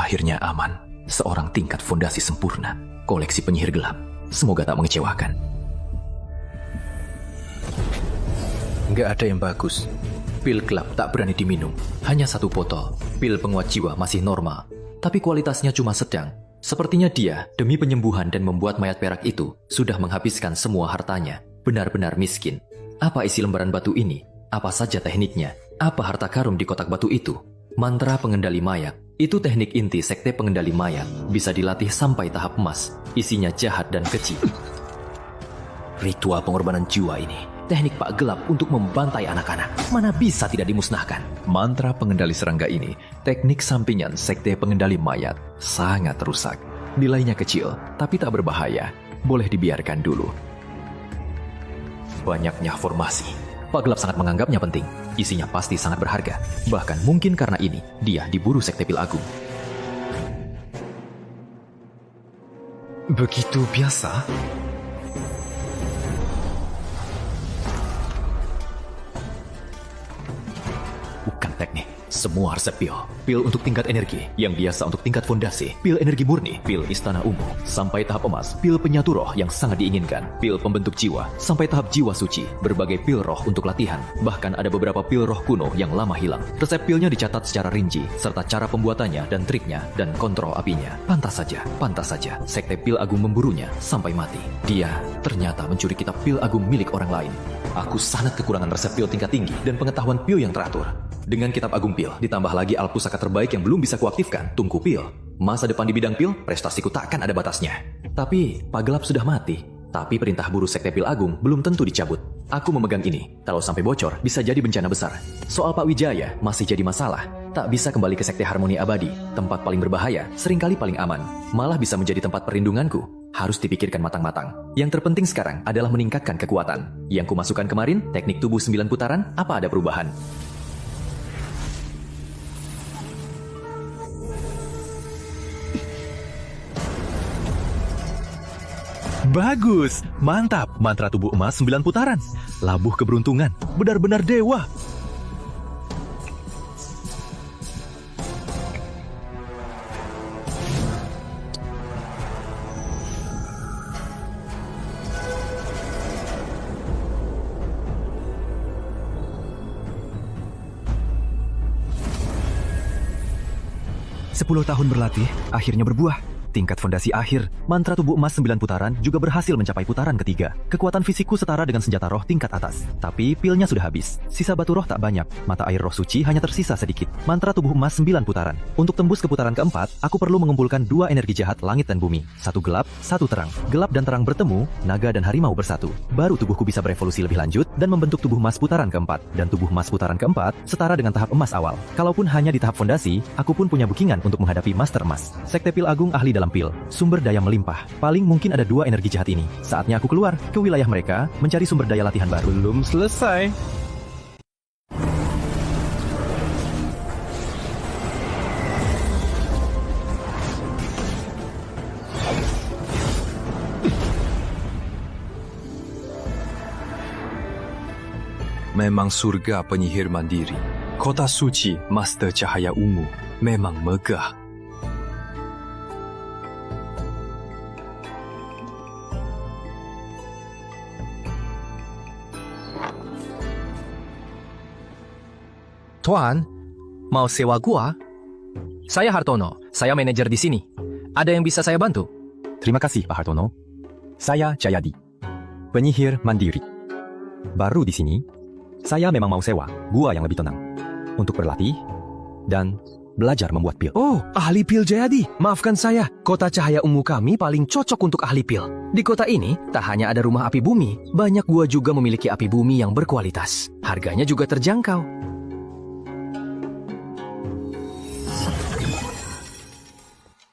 Akhirnya aman. Seorang tingkat fondasi sempurna. Koleksi penyihir gelap. Semoga tak mengecewakan. Nggak ada yang bagus. Pil gelap tak berani diminum. Hanya satu botol. Pil penguat jiwa masih normal. Tapi kualitasnya cuma sedang. Sepertinya dia, demi penyembuhan dan membuat mayat perak itu, sudah menghabiskan semua hartanya. Benar-benar miskin. Apa isi lembaran batu ini? Apa saja tekniknya? Apa harta karun di kotak batu itu? Mantra pengendali mayat. Itu teknik inti sekte pengendali mayat. Bisa dilatih sampai tahap emas. Isinya jahat dan keji. Ritual pengorbanan jiwa ini. Teknik Pak Gelap untuk membantai anak-anak. Mana bisa tidak dimusnahkan? Mantra pengendali serangga ini. Teknik sampingan sekte pengendali mayat. Sangat rusak. Nilainya kecil, tapi tak berbahaya. Boleh dibiarkan dulu. Banyaknya formasi. Pak Gelap sangat menganggapnya penting. Isinya pasti sangat berharga. Bahkan mungkin karena ini, dia diburu sekte Pil Agung. Begitu biasa? Bukan teknik. Semua resep pil. Pil untuk tingkat energi, yang biasa untuk tingkat fondasi. Pil energi murni, pil istana ungu. Sampai tahap emas, pil penyatu roh yang sangat diinginkan. Pil pembentuk jiwa, sampai tahap jiwa suci. Berbagai pil roh untuk latihan. Bahkan ada beberapa pil roh kuno yang lama hilang. Resep pilnya dicatat secara rinci, serta cara pembuatannya dan triknya, dan kontrol apinya. Pantas saja, sekte Pil Agung memburunya sampai mati. Dia ternyata mencuri kitab Pil Agung milik orang lain. Aku sangat kekurangan resep pil tingkat tinggi dan pengetahuan pil yang teratur. Dengan kitab Agung Pil, ditambah lagi alat pusaka terbaik yang belum bisa kuaktifkan, Tungku Pil. Masa depan di bidang pil, prestasiku takkan ada batasnya. Tapi, Pak Gelap sudah mati. Tapi perintah buru sekte Pil Agung belum tentu dicabut. Aku memegang ini. Kalau sampai bocor, bisa jadi bencana besar. Soal Pak Wijaya masih jadi masalah. Tak bisa kembali ke sekte Harmoni Abadi. Tempat paling berbahaya, seringkali paling aman. Malah bisa menjadi tempat perlindunganku. Harus dipikirkan matang-matang. Yang terpenting sekarang adalah meningkatkan kekuatan. Yang kumasukkan kemarin, teknik tubuh 9 putaran, apa ada perubahan? Bagus, mantap. Mantra tubuh emas 9 putaran. Labuh keberuntungan, benar-benar dewa. Sepuluh tahun berlatih, akhirnya berbuah. Tingkat fondasi akhir, mantra tubuh emas 9 putaran juga berhasil mencapai putaran ketiga. Kekuatan fisikku setara dengan senjata roh tingkat atas. Tapi pilnya sudah habis. Sisa batu roh tak banyak. Mata air roh suci hanya tersisa sedikit. Mantra tubuh emas 9 putaran. Untuk tembus ke putaran keempat, aku perlu mengumpulkan 2 energi jahat langit dan bumi. Satu gelap, satu terang. Gelap dan terang bertemu, naga dan harimau bersatu. Baru tubuhku bisa berevolusi lebih lanjut dan membentuk tubuh emas putaran keempat. Dan tubuh emas putaran keempat setara dengan tahap emas awal. Kalaupun hanya di tahap fondasi, aku pun punya bookingan untuk menghadapi Master Emas. Sekte Pil Agung ahli dalam pil. Sumber daya melimpah. Paling mungkin ada 2 energi jahat ini. Saatnya aku keluar ke wilayah mereka, mencari sumber daya latihan baru. Belum selesai. Memang surga penyihir mandiri. Kota suci Master Cahaya Ungu memang megah. Tuan, mau sewa gua? Saya Hartono, saya manajer di sini. Ada yang bisa saya bantu? Terima kasih, Pak Hartono. Saya Jayadi, penyihir mandiri. Baru di sini, saya memang mau sewa gua yang lebih tenang untuk berlatih dan belajar membuat pil. Oh, ahli pil Jayadi. Maafkan saya, kota cahaya ungu kami paling cocok untuk ahli pil. Di kota ini, tak hanya ada rumah api bumi, banyak gua juga memiliki api bumi yang berkualitas. Harganya juga terjangkau.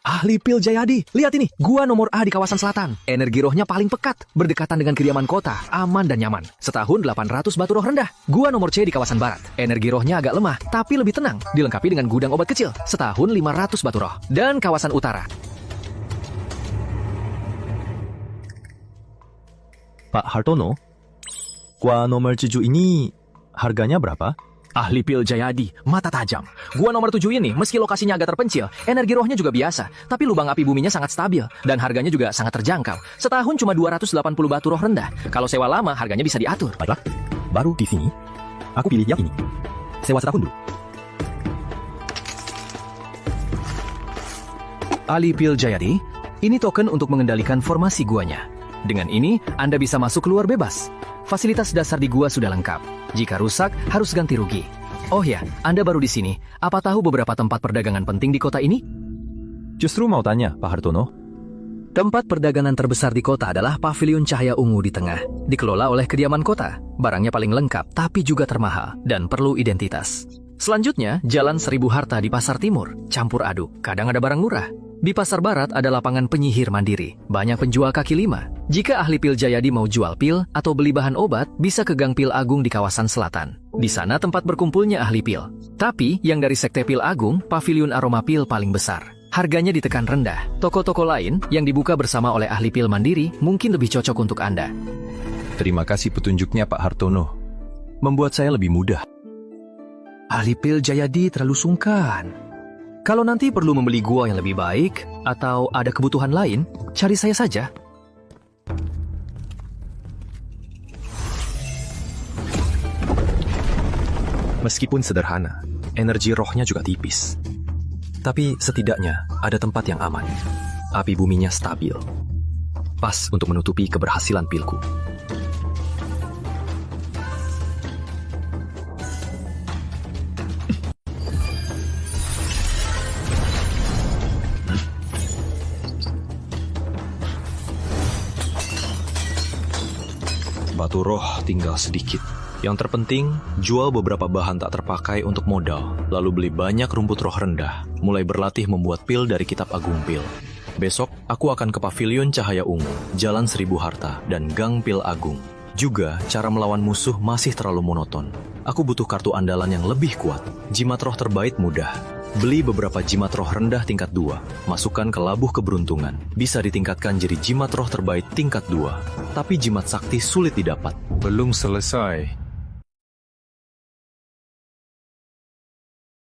Ahli pil Jayadi, lihat ini, gua nomor A di kawasan selatan. Energi rohnya paling pekat, berdekatan dengan kediaman kota, aman dan nyaman. Setahun 800 batu roh rendah. Gua nomor C di kawasan barat. Energi rohnya agak lemah, tapi lebih tenang. Dilengkapi dengan gudang obat kecil. Setahun 500 batu roh. Dan kawasan utara. Pak Hartono, gua nomor 7 ini harganya berapa? Ahli pil Jayadi, mata tajam. Gua nomor 7 ini, meski lokasinya agak terpencil, energi rohnya juga biasa, tapi lubang api buminya sangat stabil, dan harganya juga sangat terjangkau. Setahun cuma 280 batu roh rendah. Kalau sewa lama, harganya bisa diatur. Baiklah, baru di sini, aku pilih yang ini. Sewa setahun dulu. Ahli pil Jayadi, ini token untuk mengendalikan formasi guanya. Dengan ini, Anda bisa masuk keluar bebas. Fasilitas dasar di gua sudah lengkap. Jika rusak, harus ganti rugi. Oh ya, Anda baru di sini. Apa tahu beberapa tempat perdagangan penting di kota ini? Justru mau tanya, Pak Hartono. Tempat perdagangan terbesar di kota adalah Pavilion Cahaya Ungu di tengah. Dikelola oleh kediaman kota. Barangnya paling lengkap, tapi juga termahal, dan perlu identitas. Selanjutnya, Jalan 1000 Harta di Pasar Timur. Campur aduk, kadang ada barang murah. Di Pasar Barat ada lapangan penyihir mandiri. Banyak penjual kaki lima. Jika ahli pil Jayadi mau jual pil atau beli bahan obat, bisa ke Gang Pil Agung di kawasan selatan. Di sana tempat berkumpulnya ahli pil. Tapi, yang dari Sekte Pil Agung, Pavilion Aroma Pil paling besar. Harganya ditekan rendah. Toko-toko lain yang dibuka bersama oleh ahli pil mandiri mungkin lebih cocok untuk Anda. Terima kasih petunjuknya Pak Hartono. Membuat saya lebih mudah. Ahli pil Jayadi terlalu sungkan. Kalau nanti perlu membeli gua yang lebih baik, atau ada kebutuhan lain, cari saya saja. Meskipun sederhana, energi rohnya juga tipis. Tapi setidaknya ada tempat yang aman. Api buminya stabil. Pas untuk menutupi keberhasilan pilku. Batu roh tinggal sedikit. Yang terpenting, jual beberapa bahan tak terpakai untuk modal, lalu beli banyak rumput roh rendah, mulai berlatih membuat pil dari kitab agung pil. Besok, aku akan ke Pavilion Cahaya Ungu, Jalan 1000 Harta, dan Gang Pil Agung. Juga, cara melawan musuh masih terlalu monoton. Aku butuh kartu andalan yang lebih kuat. Jimat roh terbaik mudah. Beli beberapa jimat roh rendah tingkat 2, masukkan ke labuh keberuntungan. Bisa ditingkatkan jadi jimat roh terbaik tingkat 2, tapi jimat sakti sulit didapat. Belum selesai.